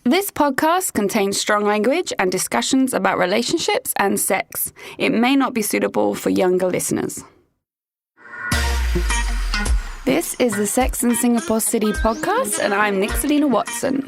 This podcast contains strong language and discussions about relationships and sex. It may not be suitable for younger listeners. This is the Sex in Singapore City podcast, and I'm Nixalina Watson.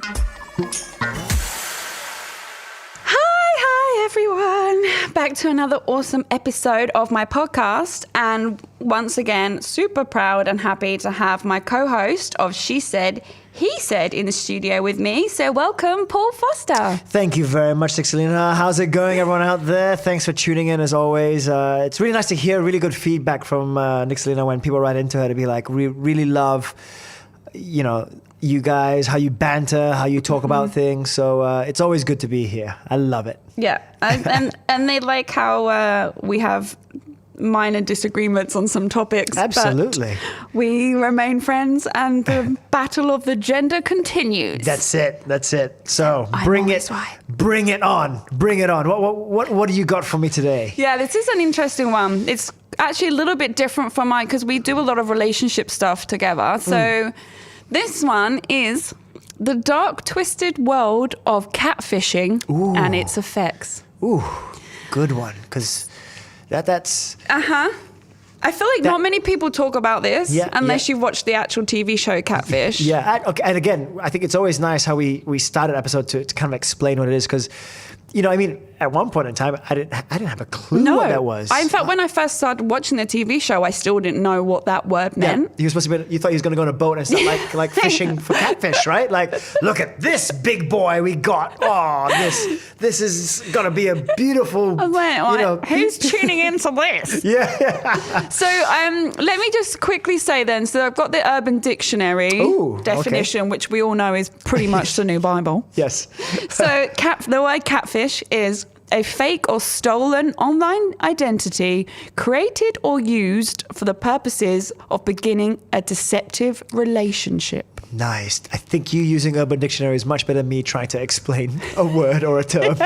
Hi, everyone. Back to another awesome episode of my podcast. And once again, super proud and happy to have my co-host of She Said, He Said in the studio with me. So welcome, Paul Foster. Thank you very much, Nixalina. How's it going, everyone out there? Thanks for tuning in as always. It's really nice to hear really good feedback from Nixalina when people write into her to be like, we really love, you know, you guys, how you banter, how you talk about things. So it's always good to be here. I love it. Yeah. And they like how we have minor disagreements on some topics. Absolutely. But we remain friends and the battle of the gender continues. That's it. So bring it on. What do you got for me today? Yeah, this is an interesting one. It's actually a little bit different from mine because we do a lot of relationship stuff together. So this one is the dark, twisted world of catfishing and its effects. Ooh, good one. Because that's... I feel like not many people talk about this unless you've watched the actual TV show Catfish. Okay. And again, I think it's always nice how we start an episode to kind of explain what it is because, you know, I mean, at one point in time, I didn't have a clue what that was. In fact, when I first started watching the TV show, I still didn't know what that word meant. You thought he was going to go on a boat and start like fishing for catfish, right? Like, look at this big boy we got. Oh, this is going to be a beautiful. I was like, who's tuning into this? Yeah. So let me just quickly say then. So I've got the Urban Dictionary definition, which we all know is pretty much the new Bible. Yes. So the word catfish is a fake or stolen online identity created or used for the purposes of beginning a deceptive relationship. Nice. I think you using Urban Dictionary is much better than me trying to explain a word or a term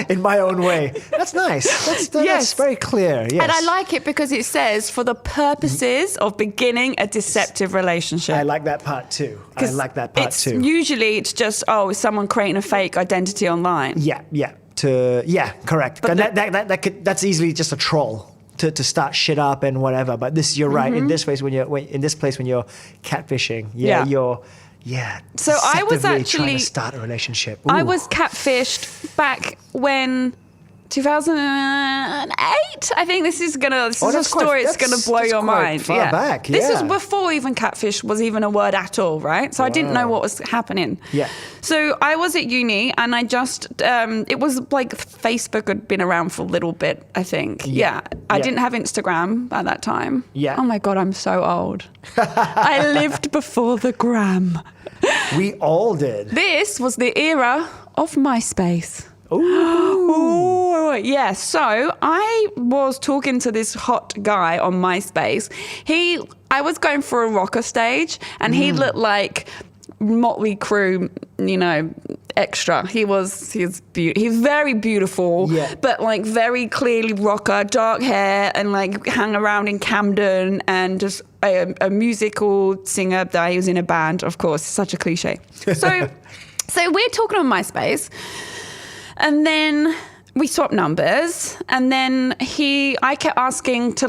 in my own way. That's nice. That's very clear. Yes. And I like it because it says for the purposes of beginning a deceptive relationship. I like that part too. Usually it's just, is someone creating a fake identity online? Yeah. Correct. And that's easily just a troll. To start shit up and whatever, but you're right. In this place when you're catfishing, you're So I was actually trying to start a relationship. Ooh. I was catfished back when 2008. I think this is a story. It's gonna blow your mind. Far back. This is before even catfish was even a word at all, right? So I didn't know what was happening. Yeah. So I was at uni and I just it was like Facebook had been around for a little bit, I think. Yeah. I didn't have Instagram at that time. Yeah. Oh my God, I'm so old. I lived before the gram. We all did. This was the era of MySpace. Ooh. Yeah. So I was talking to this hot guy on MySpace. I was going for a rocker stage, and he looked like Motley Crue, extra. He was very beautiful, but like very clearly rocker, dark hair, and like hang around in Camden, and just a musical singer. That he was in a band, of course. Such a cliche. So we're talking on MySpace. And then we swapped numbers, and then I kept asking to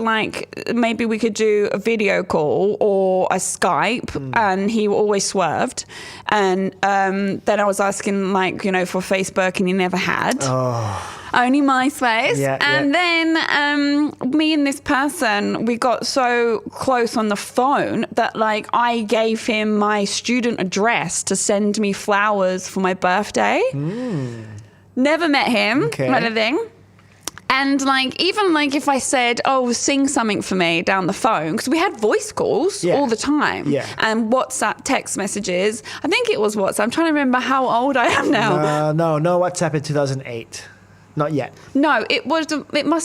maybe we could do a video call or a Skype, and he always swerved. And then I was asking for Facebook, and he never had. Oh. Only MySpace. Then me and this person, we got so close on the phone that I gave him my student address to send me flowers for my birthday. Never met him, kind of thing. And even if I said, sing something for me down the phone, because we had voice calls all the time and WhatsApp text messages. I think it was WhatsApp. I'm trying to remember how old I am now. No WhatsApp in 2008. Not yet. No, it must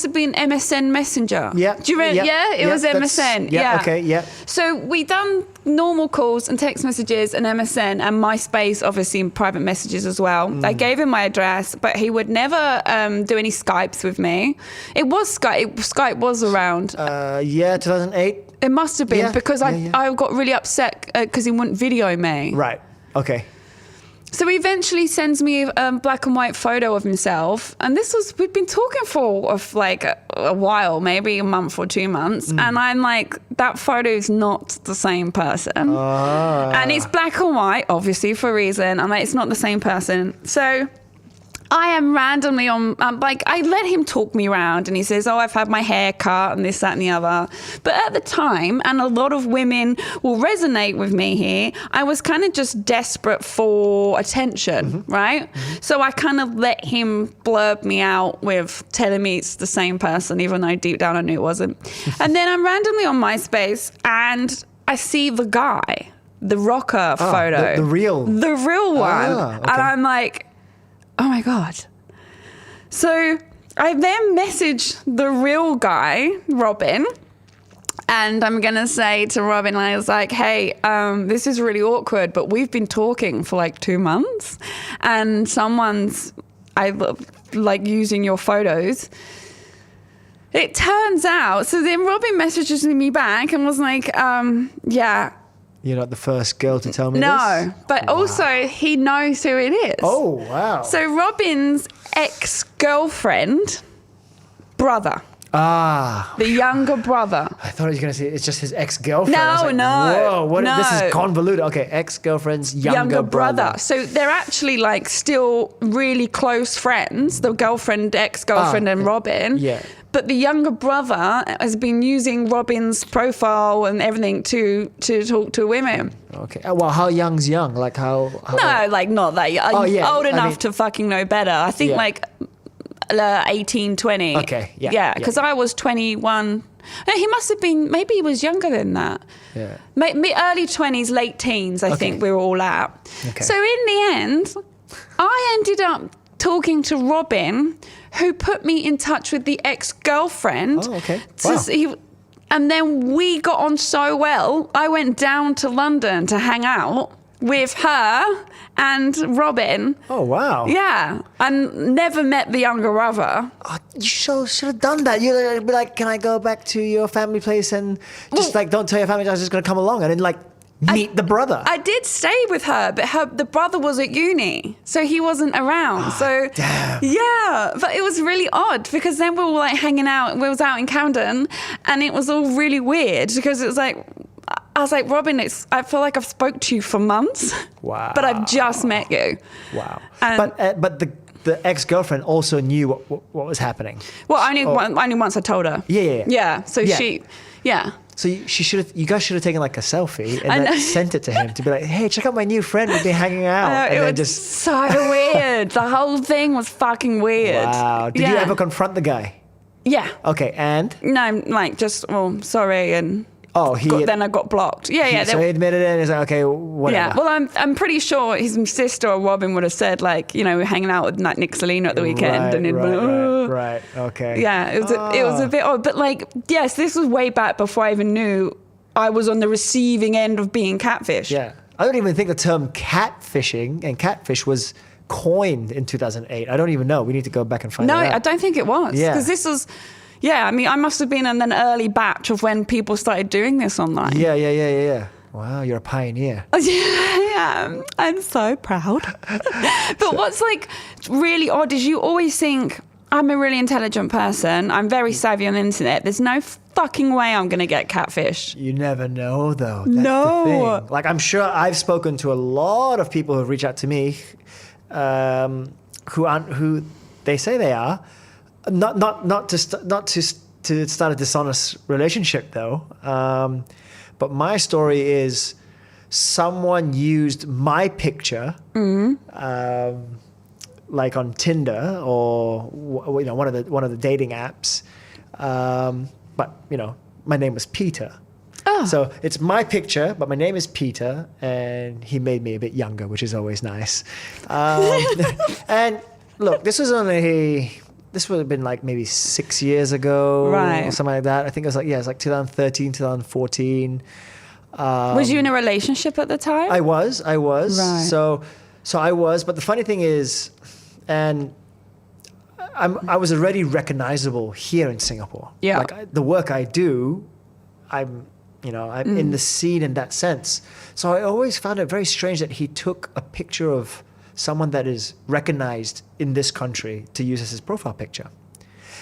have been MSN Messenger. Yeah. Do you remember? Yeah, it was MSN. Yeah. Okay. Yeah. So we done normal calls and text messages and MSN and MySpace, obviously, and private messages as well. I gave him my address, but he would never do any Skypes with me. It was Skype. Skype was around. 2008. It must have been because I got really upset because he wouldn't video me. Right. Okay. So he eventually sends me a black and white photo of himself. And we'd been talking for like a while, maybe a month or 2 months. And I'm like, that photo is not the same person. And it's black and white, obviously, for a reason. I'm like, it's not the same person. So I am randomly I let him talk me around, and he says, oh, I've had my hair cut and this, that, and the other. But at the time, and a lot of women will resonate with me here, I was kind of just desperate for attention, right? So I kind of let him blurb me out with telling me it's the same person, even though deep down I knew it wasn't. And then I'm randomly on MySpace, and I see the guy, the rocker photo. The real one. Okay. And I'm like, oh my God. So I then messaged the real guy, Robin, and I'm going to say to Robin, I was like, hey, this is really awkward, but we've been talking for like 2 months, and I like using your photos. It turns out, so then Robin messages me back and was like, yeah. You're not the first girl to tell me this? No, but also he knows who it is. Oh, wow. So Robin's ex-girlfriend, brother. The younger brother. I thought he was going to say it's just his ex-girlfriend. No. Whoa, this is convoluted. Okay, ex-girlfriend's younger brother. So they're actually like still really close friends, the girlfriend, ex-girlfriend and Robin. Yeah. But the younger brother has been using Robin's profile and everything to talk to women. Okay. Well, how young's young? Like how No, like not that young. Old enough I mean, to fucking know better. I think like 18, 20. Okay, yeah. Yeah, because I was 21. No, he must have been, maybe he was younger than that. Yeah. Early 20s, late teens, I think we were all at. Okay. So in the end, I ended up talking to Robin, who put me in touch with the ex-girlfriend. Oh, okay. Wow. And then we got on so well, I went down to London to hang out with her and Robin. Oh, wow. Yeah. And never met the younger brother. Oh, you should have done that. You'd be like, can I go back to your family place and just don't tell your family I was just going to come along and then meet the brother. I did stay with her, but the brother was at uni, so he wasn't around. Oh, so damn. Yeah, but it was really odd because then we were like hanging out. We was out in Camden, and it was all really weird because it was like, I was like, Robin, I feel like I've spoke to you for months. Wow. But I've just met you. Wow. And but the ex-girlfriend also knew what was happening. Well, only once I told her. Yeah. Yeah. So she. So you guys should have taken like a selfie and then sent it to him to be like, hey, check out my new friend. We've been hanging out. It was so weird. The whole thing was fucking weird. Wow. Did you ever confront the guy? Yeah. Okay, and? No, like just, sorry, and then I got blocked. Yeah. So he admitted it and he's like, okay, whatever. Yeah, well, I'm pretty sure his sister or Robin would have said like, we're hanging out with like Nick Salino at the weekend. Right, okay. Yeah, it was a bit odd. But like, yes, this was way back before I even knew I was on the receiving end of being catfished. Yeah. I don't even think the term catfishing and catfish was coined in 2008. I don't even know. We need to go back and find out. No, I don't think it was. Yeah. Because this was... Yeah, I mean, I must have been in an early batch of when people started doing this online. Yeah. Wow, you're a pioneer. Yeah, I'm so proud. But what's like really odd is you always think, I'm a really intelligent person. I'm very savvy on the internet. There's no fucking way I'm going to get catfished. You never know, though. That's the thing. Like, I'm sure I've spoken to a lot of people who reach out to me who aren't who they say they are. Not to start a dishonest relationship though, but my story is someone used my picture, like on Tinder or one of the dating apps, but my name was Peter. Oh. So it's my picture, but my name is Peter, and he made me a bit younger, which is always nice. And look, this would have been like maybe 6 years ago, right, or something like that. I think it was like 2013, 2014. Was you in a relationship at the time? I was. Right. So I was. But the funny thing is, and I was already recognizable here in Singapore. Yeah. Like the work I do, I'm in the scene in that sense. So I always found it very strange that he took a picture of someone that is recognized in this country to use as his profile picture.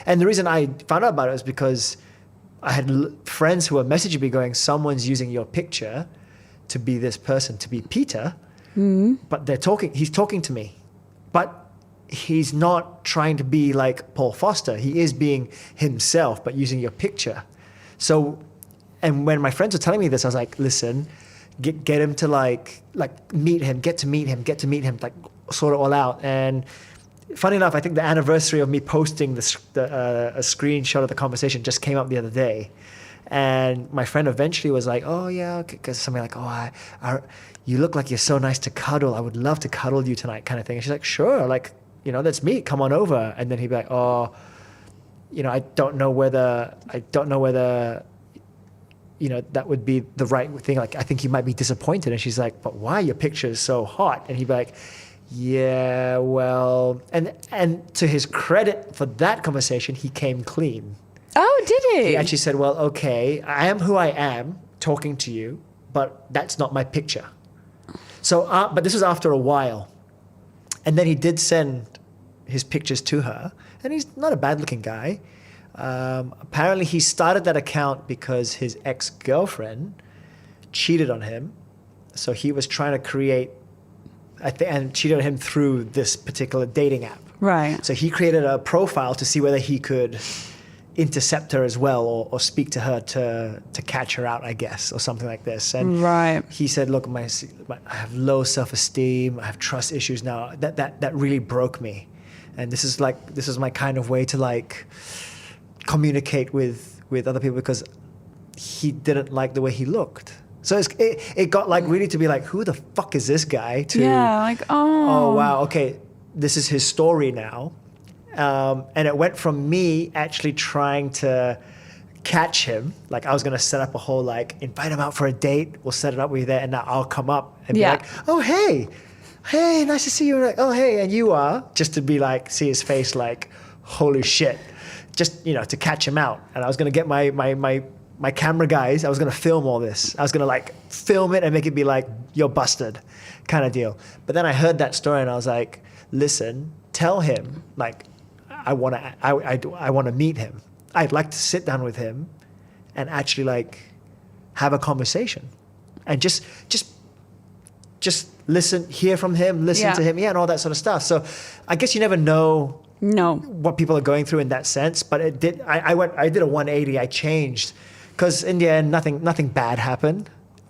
And the reason I found out about it was because I had friends who were messaging me going, someone's using your picture to be this person, to be Peter, but he's talking to me. But he's not trying to be like Paul Foster. He is being himself, but using your picture. So, and when my friends were telling me this, I was like, listen, get him to like meet him, get to meet him, like sort it all out. And funny enough, I think the anniversary of me posting a screenshot of the conversation just came up the other day. And my friend eventually was like, oh yeah, because something like, you look like you're so nice to cuddle. I would love to cuddle you tonight, kind of thing. And she's like, sure, like, let's meet, come on over. And then he'd be like, I don't know whether, that would be the right thing. Like, I think you might be disappointed. And she's like, but why? Your picture is so hot. And he'd be like, yeah, well, and to his credit for that conversation, he came clean. Oh, did he? He actually said, well, okay, I am who I am talking to you, but that's not my picture. So, but this was after a while. And then he did send his pictures to her, and he's not a bad looking guy. Apparently he started that account because his ex-girlfriend cheated on him. So he was trying to create, and cheated on him through this particular dating app. Right. So he created a profile to see whether he could intercept her as well, or speak to her to catch her out, I guess, or something like this. And he said, look, I have low self-esteem, I have trust issues now. That really broke me. And this is my kind of way to like communicate with other people, because he didn't like the way he looked. So it got like really to be like, who the fuck is this guy? To oh wow, okay, this is his story now. And it went from me actually trying to catch him. Like I was going to set up a whole like, invite him out for a date. We'll set it up with you there. And now I'll come up and be like, oh, hey, nice to see you. Like, oh, hey, and you are. Just to be like, see his face like, holy shit. Just, to catch him out. And I was going to get my camera guys. I was going to film all this. I was going to like film it and make it be like, you're busted kind of deal. But then I heard that story and I was like, listen, tell him like, I want to meet him. I'd like to sit down with him and actually like have a conversation and just listen, hear from him, listen to him, and all that sort of stuff. So I guess you never know what people are going through in that sense, but it did. I did a 180. I changed because in the end, nothing bad happened,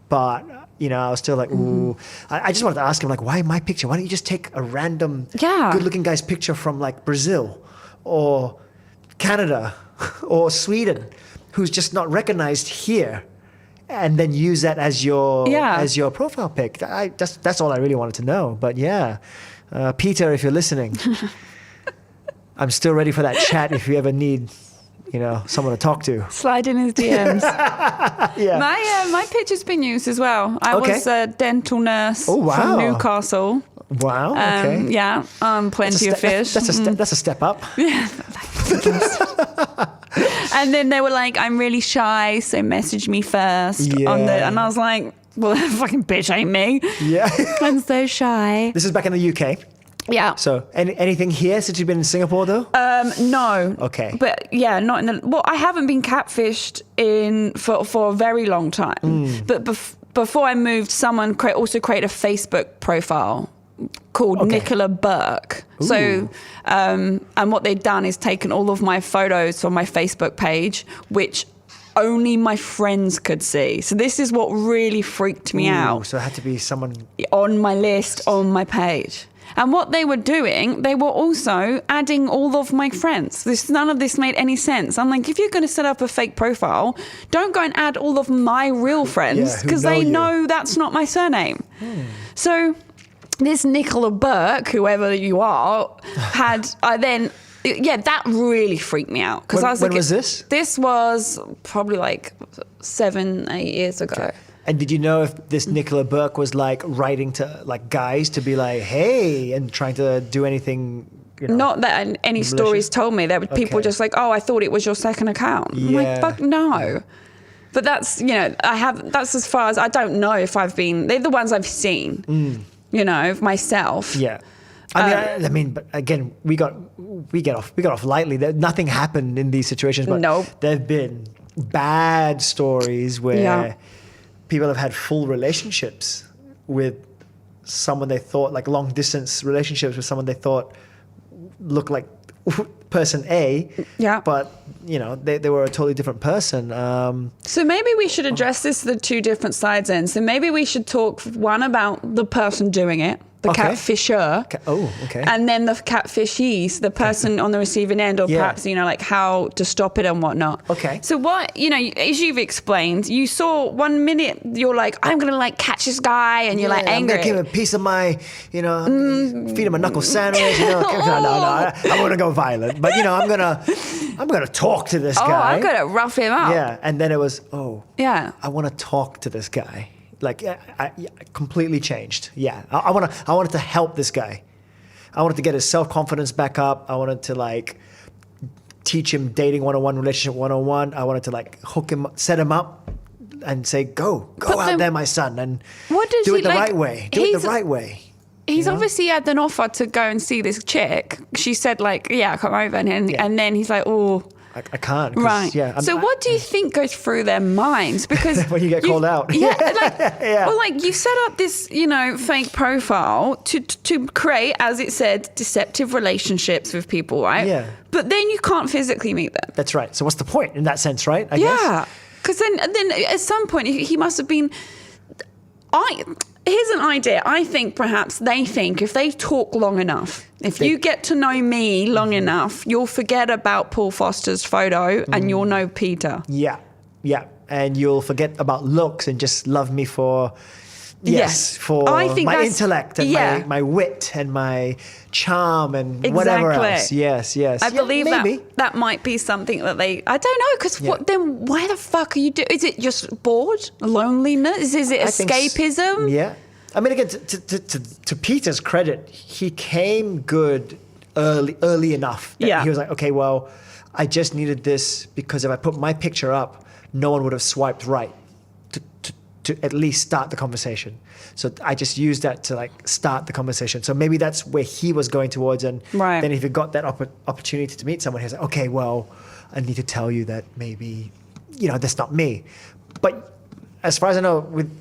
but I was still like, ooh. I just wanted to ask him like, why my picture? Why don't you just take a random good-looking guy's picture from like Brazil or Canada or Sweden, who's just not recognized here, and then use that as your profile pic. That's all I really wanted to know. But Peter, if you're listening, I'm still ready for that chat if you ever need someone to talk to. Slide in his DMs. My picture's been used as well. I was a dental nurse from Newcastle. Wow. Okay. Plenty of fish. That's a step up. Yeah. And then they were like, I'm really shy, so message me first. And I was like, well, that fucking bitch ain't me. Yeah. I'm so shy. This is back in the UK. Yeah. So anything here since you've been in Singapore though? No. Okay. But not in I haven't been catfished for a very long time. But before I moved, someone also created a Facebook profile called Nicola Burke. Ooh. So, and what they'd done is taken all of my photos from my Facebook page, which only my friends could see. So this is what really freaked me out. So it had to be someone on my list, on my page. And what they were doing, they were also adding all of my friends. None of this made any sense. I'm like, if you're going to set up a fake profile, don't go and add all of my real friends, because they know that's not my surname. So this Nicola Burke, whoever you are, that really freaked me out. When was this? This was probably like 7-8 years ago. Okay. And did you know if this Nicola Burke was like writing to like guys to be like, hey, and trying to do anything? Not that any stories told me. That people just like, oh, I thought it was your second account. I'm like, fuck no. But that's, that's as far as, I don't know if I've been, they're the ones I've seen, myself. Yeah. I mean, but again, we get off lightly. Nothing happened in these situations, but Nope. there've been bad stories where people have had full relationships with someone they thought, like long distance relationships with someone they thought looked like person A, but they were a totally different person. So maybe we should address this the two different sides in. So maybe we should talk one about the person doing it, the catfisher. Okay. And then the catfishees, the person on the receiving end, or perhaps, like how to stop it and whatnot. Okay. So what, as you've explained, you saw 1 minute, you're like, I'm going to like catch this guy, and you're like angry. I'm going to give him a piece of my, feed him a knuckle sandwich. No, I want to go violent. But, I'm going to talk to this guy. I'm going to rough him up. Yeah. And then it was, I want to talk to this guy. Like, I completely changed. Yeah, I wanted to help this guy. I wanted to get his self-confidence back up. I wanted to like teach him dating 101, relationship 101. I wanted to like hook him, set him up, and say, go out there, my son, and do it the right way. Do it the right way. He's obviously had an offer to go and see this chick. She said like, come over, and then he's like, oh. I can't. Right. Yeah, so what do you think goes through their minds? Because when you get called out. Well, like you set up this, fake profile to create, as it said, deceptive relationships with people, right? Yeah. But then you can't physically meet them. That's right. So what's the point in that sense, right? I guess. Yeah. Because then at some point he must have been. Here's an idea. I think perhaps they think if they talk long enough, if you get to know me long enough, you'll forget about Paul Foster's photo and you'll know Peter. Yeah. And you'll forget about looks and just love me for for I think my intellect and my wit and my charm and whatever else. Yes. I believe that might be something that I don't know, because then why the fuck are you doing? Is it just bored? Loneliness? Is it escapism? Yeah. I mean, again, to Peter's credit, he came good early enough. He was like, okay, well, I just needed this because if I put my picture up, no one would have swiped right to at least start the conversation. So I just used that to like start the conversation. So maybe that's where he was going towards. And then if he got that opportunity to meet someone, he was like, okay, well, I need to tell you that maybe, that's not me. But as far as I know, with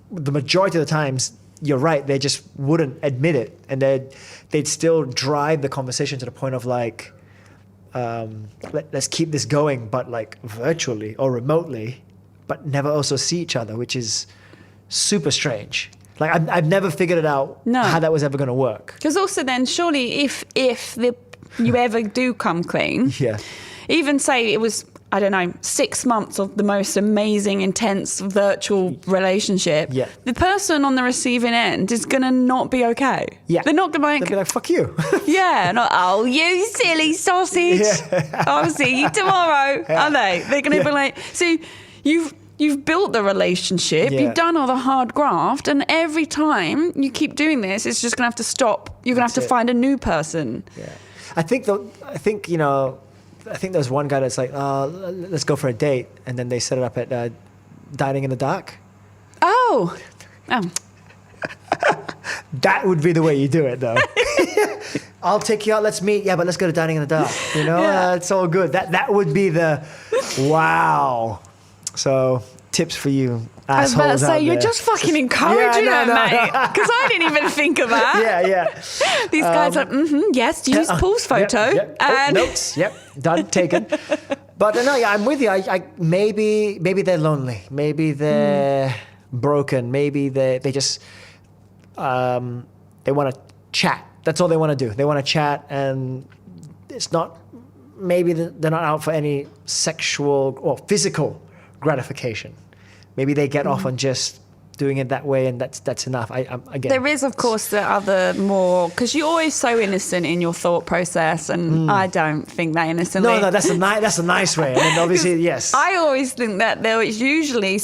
the majority of the times, you're right, they just wouldn't admit it. And they'd still drive the conversation to the point of like, let's keep this going, but like virtually or remotely, but never also see each other, which is super strange. Like I've never figured it out how that was ever going to work. Because also then surely if you ever do come clean, even say it was, I don't know, 6 months of the most amazing, intense virtual relationship, the person on the receiving end is going to not be okay. Yeah. They're not going to they'll be like, fuck you. Oh, you silly sausage. I'll see you tomorrow. Are they? They're going to be like, so you've built the relationship, you've done all the hard graft, and every time you keep doing this, it's just going to have to stop. You're going to have to find a new person. Yeah. I think there's one guy that's like, let's go for a date. And then they set it up at Dining in the Dark. Oh. That would be the way you do it, though. I'll take you out, let's meet. Yeah, but let's go to Dining in the Dark. It's all good. That would be the wow. So tips for you assholes I was about to say, you're there. just fucking encouraging them, mate. Because I didn't even think of that. Yeah. These guys are, yes, use Paul's photo. Yep. And notes, done, taken. But no, I'm with you. I maybe they're lonely. Maybe they're broken. Maybe they just, they want to chat. That's all they want to do. They want to chat, and it's not, maybe they're not out for any sexual or physical gratification. Maybe they get off on just doing it that way, and that's enough. Again, there is, of course, the other more, because you're always so innocent in your thought process, and I don't think that innocently. No, that's a nice way. And then obviously, yes. I always think that there is usually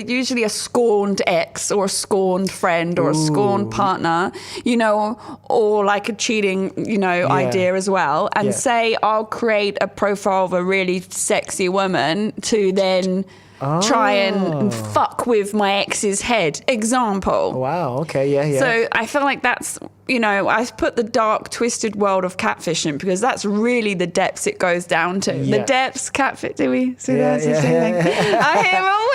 usually a scorned ex or a scorned friend or a scorned partner, or like a cheating, idea as well. And say I'll create a profile of a really sexy woman to then try and fuck with my ex's head. Example. Wow. Okay. Yeah. So I feel like that's you know, I put the dark, twisted world of catfishing because that's really the depths it goes down to. Yeah. The depths, catfish. Do we see Yeah, that? yeah. I hear all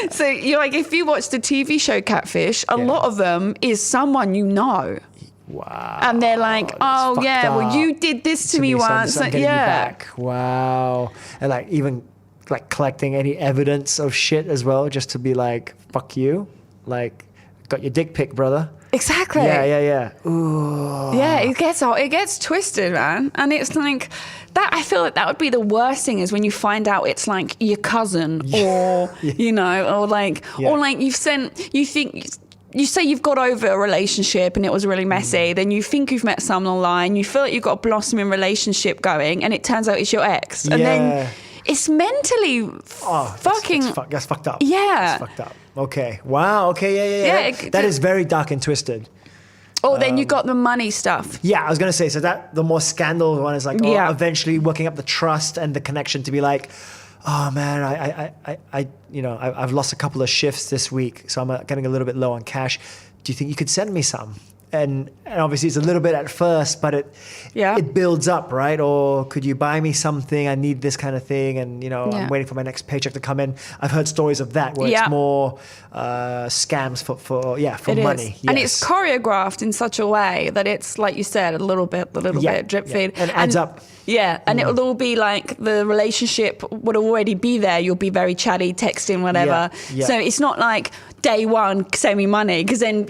week. So you're like, if you watch the TV show Catfish, a lot of them is someone you know. Wow. And they're like, oh yeah, well you did this to me once. So I'm getting you yeah. back. Wow. And like even like collecting any evidence of shit as well, just to be like, fuck you. Like, got your dick pic, brother. Exactly. Yeah. Ooh. Yeah, it gets twisted, man. And it's like that. I feel like that would be the worst thing is when you find out it's like your cousin or you know, or like you think. You say you've got over a relationship and it was really messy, then you think you've met someone online, you feel like you've got a blossoming relationship going, and it turns out it's your ex. And then it's mentally fucking... That's fucked up. Yeah. That's fucked up. Okay. Wow. Okay. Yeah. That is very dark and twisted. Oh, then you got the money stuff. Yeah, I was going to say, so that the more scandal one is like, eventually working up the trust and the connection to be like, oh man, I've lost a couple of shifts this week, so I'm getting a little bit low on cash. Do you think you could send me some? And obviously it's a little bit at first, but it builds up, right? Or could you buy me something? I need this kind of thing, and I'm waiting for my next paycheck to come in. I've heard stories of that where it's more scams for money. Yes. And it's choreographed in such a way that it's like you said, a little bit drip feed, and it adds up. Yeah, and it'll all be like the relationship would already be there. You'll be very chatty, texting, whatever. Yeah. So it's not like day one, send me money, because then,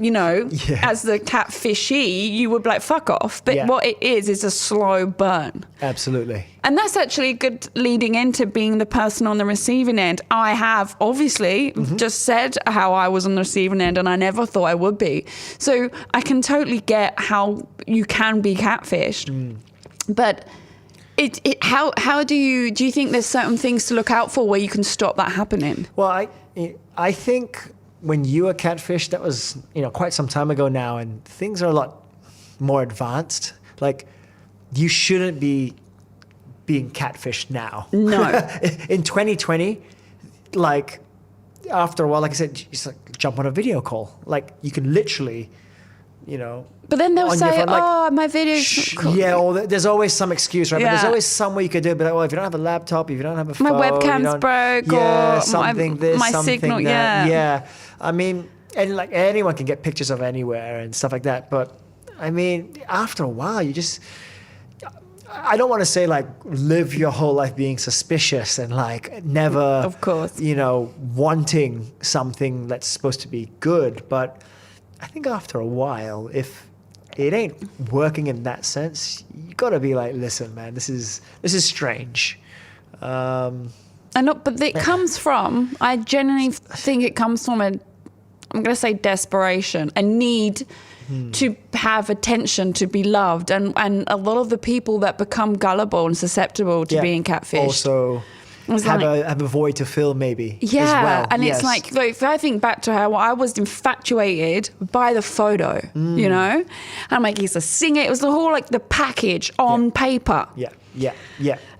as the catfishy, you would be like, fuck off. But what it is a slow burn. Absolutely. And that's actually good leading into being the person on the receiving end. I have obviously just said how I was on the receiving end and I never thought I would be. So I can totally get how you can be catfished. But how do you think there's certain things to look out for where you can stop that happening? Well, I think when you were catfished, that was quite some time ago now, and things are a lot more advanced. Like, you shouldn't be being catfished now. No. In 2020, like after a while, like I said, just like jump on a video call. Like you can literally, But then they'll say, my video's cool. Yeah, or there's always some excuse, right? Yeah. But there's always some way you could do it. But like, well, if you don't have a laptop, if you don't have a phone, my webcam's broke, or something my something signal, that. Yeah. I mean, and like anyone can get pictures of anywhere and stuff like that. But I mean, after a while, I don't want to say like live your whole life being suspicious and like never, of course, wanting something that's supposed to be good. But I think after a while, if it ain't working in that sense, you got to be like, listen, man, this is strange. But it comes from, I genuinely think it comes from I'm going to say desperation, a need to have attention, to be loved. And a lot of the people that become gullible and susceptible to being catfished. Also have a void to fill maybe. Yeah, as well. and it's like if I think back to how I was infatuated by the photo, and I'm like, he's a singer. It was the whole the package on paper. Yeah.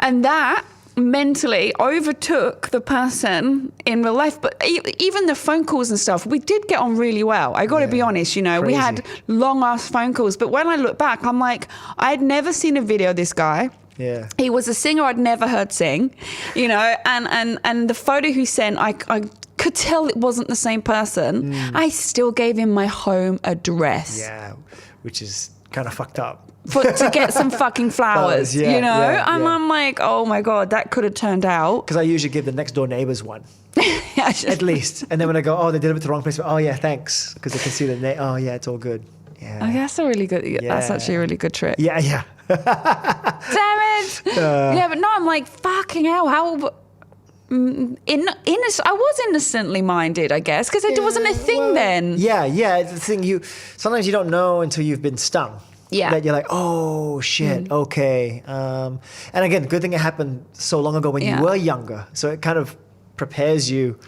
And that mentally overtook the person in real life. But even the phone calls and stuff, we did get on really well. I got to be honest, we had long ass phone calls. But when I look back, I'm like, I'd never seen a video of this guy. Yeah. He was a singer I'd never heard sing, and the photo he sent, I could tell it wasn't the same person. I still gave him my home address. Yeah, which is kind of fucked up. To get some fucking flowers, and I'm like, oh my God, that could have turned out. Because I usually give the next door neighbors one. At least. And then when I go, oh, they did it to the wrong place. Oh yeah, thanks. Because they can see oh yeah, it's all good. Yeah. Oh, that's a really good, that's actually a really good trick. Yeah. Damn it. But no, I'm like, fucking hell, how... I was innocently minded, I guess, because it wasn't a thing then. Yeah. The thing sometimes you don't know until you've been stung. Yeah. That you're like, oh shit, okay. And again, good thing it happened so long ago when you were younger, so it kind of prepares you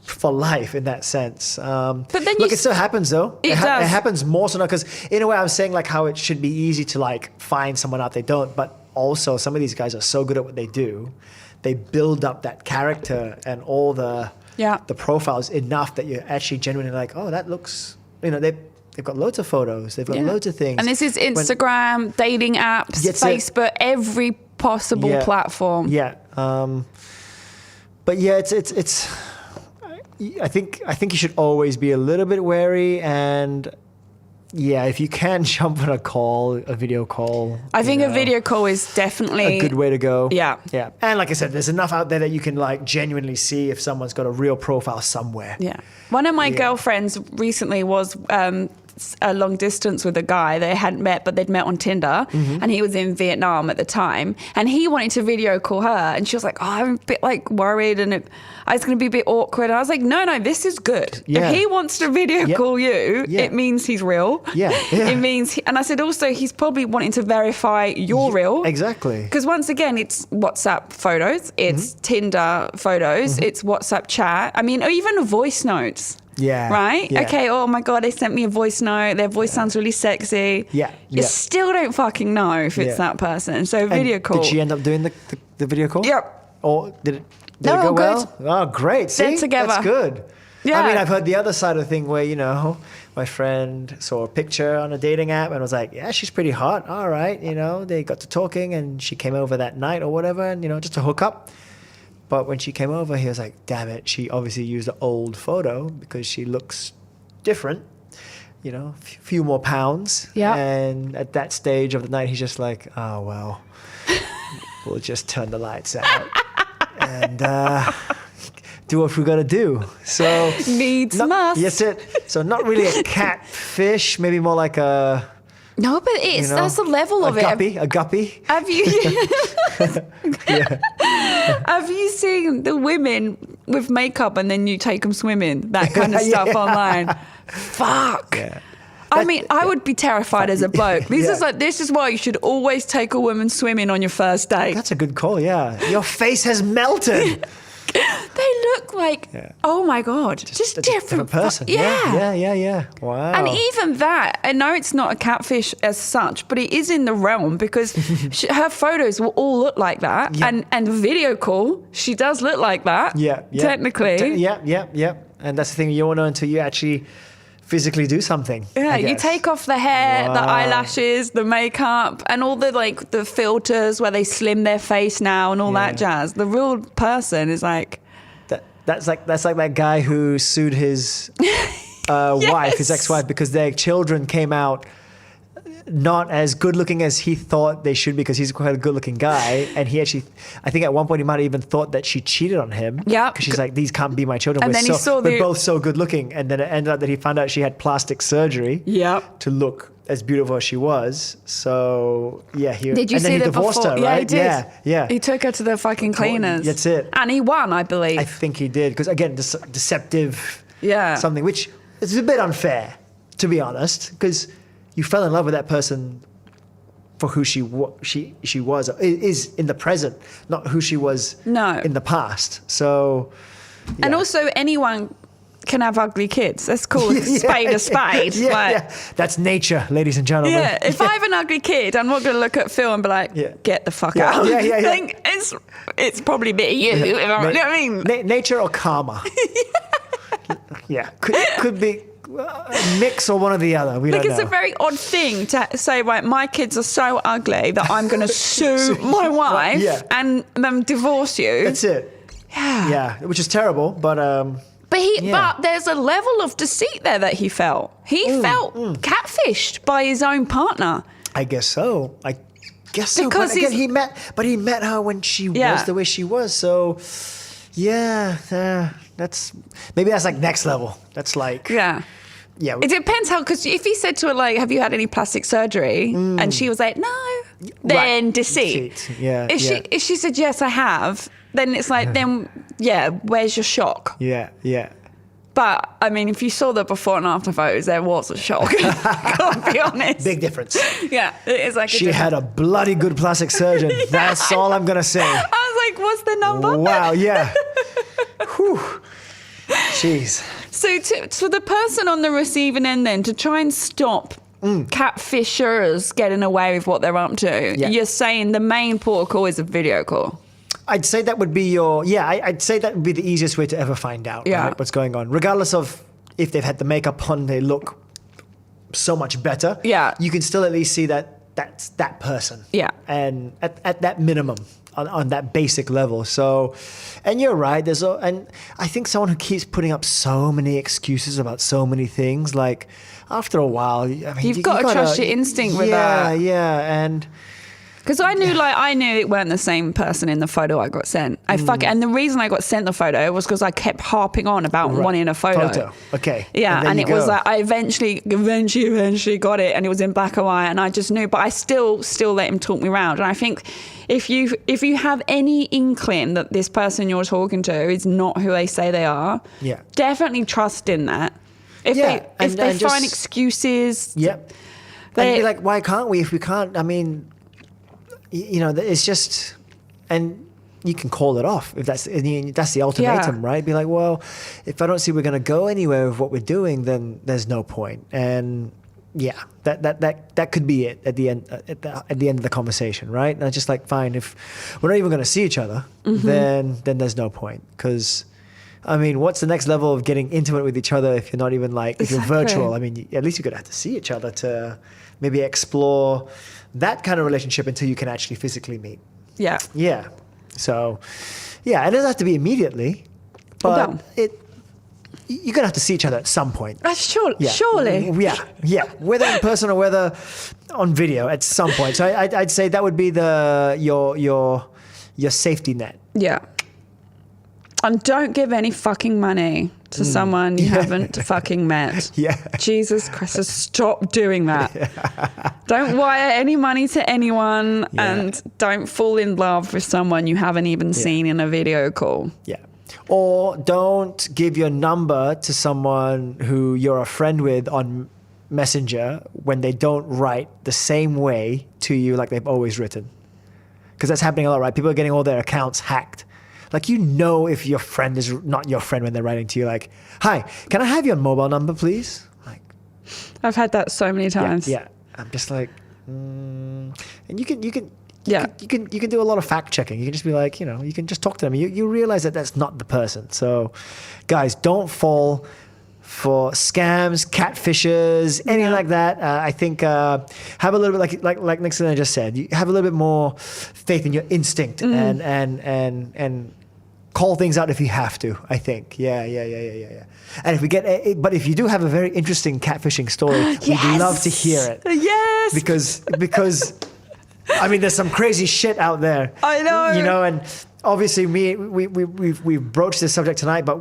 for life in that sense. But then it still happens though. It does. It happens more so now because in a way I'm saying like how it should be easy to like find someone out. They don't, but also some of these guys are so good at what they do. They build up that character and all the profiles enough that you're actually genuinely like, oh, that looks, They've got loads of photos. They've got loads of things. And this is Instagram, dating apps, Facebook, every possible platform. Yeah. But yeah, it's. I think you should always be a little bit wary, and yeah, if you can jump on a video call. I think a video call is definitely a good way to go. Yeah. Yeah. And like I said, there's enough out there that you can like genuinely see if someone's got a real profile somewhere. Yeah. One of my girlfriends recently was a long distance with a guy they hadn't met, but they'd met on Tinder, and he was in Vietnam at the time, and he wanted to video call her, and she was like, oh, I'm a bit like worried, and it's going to be a bit awkward. And I was like, no, this is good. Yeah. If he wants to video call you, it means he's real. Yeah. It means, and I said also, he's probably wanting to verify you're real. Exactly. Because once again, it's WhatsApp photos, it's Tinder photos, it's WhatsApp chat. I mean, or even voice notes. Yeah. Right? Yeah. Okay, oh my God, they sent me a voice note. Their voice sounds really sexy. Yeah. You still don't fucking know if it's that person. So video call. Did she end up doing the video call? Yep. Or did it No, go good. well? Oh, great. See? They're together. That's good. Yeah. I mean, I've heard the other side of the thing where, my friend saw a picture on a dating app and was like, yeah, she's pretty hot. All right. They got to talking and she came over that night or whatever, and, just to hook up. But when she came over, he was like, damn it, she obviously used an old photo because she looks different, a few more pounds. Yeah. And at that stage of the night, he's just like, oh, well, we'll just turn the lights out and do what we got to do. So Needs must. Yes, so not really a catfish, maybe more like a... No, but that's the level of it. A guppy. Have you have you seen the women with makeup and then you take them swimming? That kind of stuff online. Fuck. Yeah. I mean, I would be terrified as a bloke. This is why you should always take a woman swimming on your first date. That's a good call, yeah. Your face has melted. They look like, oh my God, just different person. Yeah. Wow. And even that, I know it's not a catfish as such, but it is in the realm because her photos will all look like that. Yeah. And the video call, she does look like that. Yeah. Technically. Yeah. And that's the thing, you won't know until you actually physically do something. Yeah, you take off the hair, the eyelashes, the makeup, and all the filters where they slim their face now and all that jazz. The real person is like... That's like that guy who sued his wife, his ex-wife, because their children came out not as good looking as he thought they should, because he's quite a good looking guy. And he actually, I think at one point he might have even thought that she cheated on him. Yeah. Because she's like, these can't be my children. And We're both so good looking. And then it ended up that he found out she had plastic surgery to look as beautiful as she was. So yeah, did you see he divorced her, right? Yeah, he did. Yeah. He took her to the fucking cleaners. That's it. And he won, I believe. I think he did, because again, deceptive. Yeah. Something which is a bit unfair, to be honest, because you fell in love with that person for who she was is in the present, not who she was in the past. So, and also anyone can have ugly kids. Let's call a spade a spade. That's nature, ladies and gentlemen. Yeah, if I have an ugly kid, I'm not going to look at Phil and be like, get the fuck out. I think it's probably a bit of you. You know what I mean? Nature or karma. Could be a mix or one or the other. We don't know. It's a very odd thing to say, right, my kids are so ugly that I'm going to sue my wife and then divorce you. That's it. Yeah, which is terrible, but... But there's a level of deceit there that he felt. He felt catfished by his own partner. I guess so. Because but again, he met her when she was the way she was. So that's like next level. That's like yeah. It depends how, because if he said to her like, "Have you had any plastic surgery?" and she was like, "No," then deceit. Yeah. If she said yes, I have, then it's like where's your shock? Yeah. But I mean, if you saw the before and after photos, there was a shock. Can't be honest. Big difference. Yeah, it is like she had a bloody good plastic surgeon. That's all I'm gonna say. I was like, what's the number? Wow. Yeah. Whew. Jeez. So to the person on the receiving end then, to try and stop catfishers getting away with what they're up to, you're saying the main protocol is a video call. I'd say that would be I'd say that would be the easiest way to ever find out what's going on. Regardless of if they've had the makeup on, they look so much better. Yeah. You can still at least see that that's that person. Yeah. And at that minimum, on that basic level. So, and you're right. And I think someone who keeps putting up so many excuses about so many things, like after a while, I mean, You've got to trust your instinct with that. Yeah. And because I knew it weren't the same person in the photo I got sent. And the reason I got sent the photo was because I kept harping on about wanting a photo. Okay. Yeah, and it was like I eventually got it, and it was in black and white, and I just knew. But I still let him talk me around. And I think if you have any inkling that this person you're talking to is not who they say they are, definitely trust in that. If they find excuses, and be like, why can't we? If we can't, I mean. You know, it's just, and you can call it off if that's the ultimatum, right? Be like, well, if I don't see we're going to go anywhere with what we're doing, then there's no point. And that could be it at the end at the end of the conversation, right? And I'm just like, fine, if we're not even going to see each other, then there's no point. Because I mean, what's the next level of getting intimate with each other if you're not even like if you're virtual? I mean, at least you're gonna have to see each other to maybe explore that kind of relationship until you can actually physically meet. Yeah. Yeah. So, yeah, it doesn't have to be immediately, but you're gonna have to see each other at some point. Surely. Yeah. Whether in person or whether on video at some point. So I'd say that would be your safety net. Yeah. And don't give any fucking money to someone you haven't fucking met. Yeah. Jesus Christ, stop doing that. Don't wire any money to anyone and don't fall in love with someone you haven't even seen in a video call. Yeah. Or don't give your number to someone who you're a friend with on Messenger when they don't write the same way to you like they've always written. Because that's happening a lot, right? People are getting all their accounts hacked. Like, you know, if your friend is not your friend when they're writing to you, like, hi, can I have your mobile number, please? Like, I've had that so many times. Yeah. I'm just like, and you can do a lot of fact checking. You can just be like, you know, you can just talk to them. You realize that that's not the person. So, guys, don't fall for scams, catfishers, anything like that. I think have a little bit like Nixon just said. You have a little bit more faith in your instinct and call things out if you have to. I think, yeah. And but if you do have a very interesting catfishing story, we'd love to hear it. Yes, because I mean, there's some crazy shit out there. I know, you know, and. Obviously, we've broached this subject tonight, but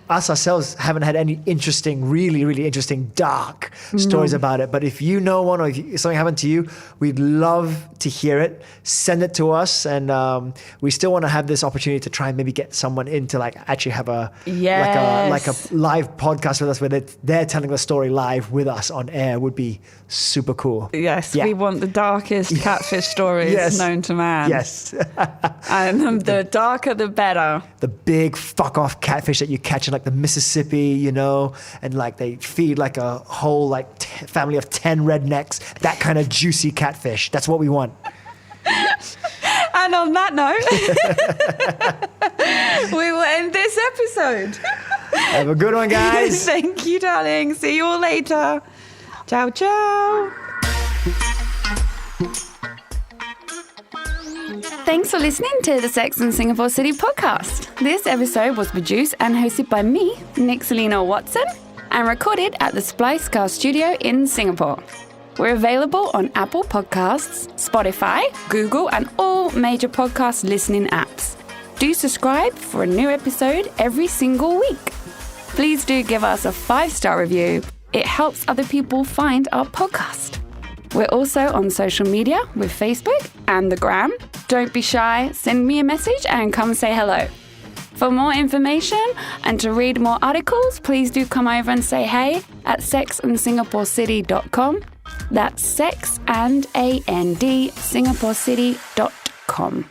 us ourselves haven't had any really interesting, dark stories about it. But if you know one or if something happened to you, we'd love to hear it. Send it to us, and we still want to have this opportunity to try and maybe get someone in to like actually have a live podcast with us where they're telling the story live with us on air. Would be super cool. Yes, we want the darkest catfish stories known to man. Yes, and the darker, the better. The big fuck off catfish that you catch in like the Mississippi, you know, and like they feed like a whole like family of 10 rednecks. That kind of juicy catfish. That's what we want. And on that note, we will end this episode. Have a good one, guys. Thank you, darling. See you all later. Ciao, ciao. Thanks for listening to the Sex and Singapore City podcast. This episode was produced and hosted by me, Nixalina Watson, and recorded at the Splicecast studio in Singapore. We're available on Apple Podcasts, Spotify, Google, and all major podcast listening apps. Do subscribe for a new episode every single week. Please do give us a 5-star review. It helps other people find our podcast. We're also on social media with Facebook and the Gram. Don't be shy, send me a message and come say hello. For more information and to read more articles, please do come over and say hey at sexandsingaporecity.com. That's sex and AND singaporecity.com.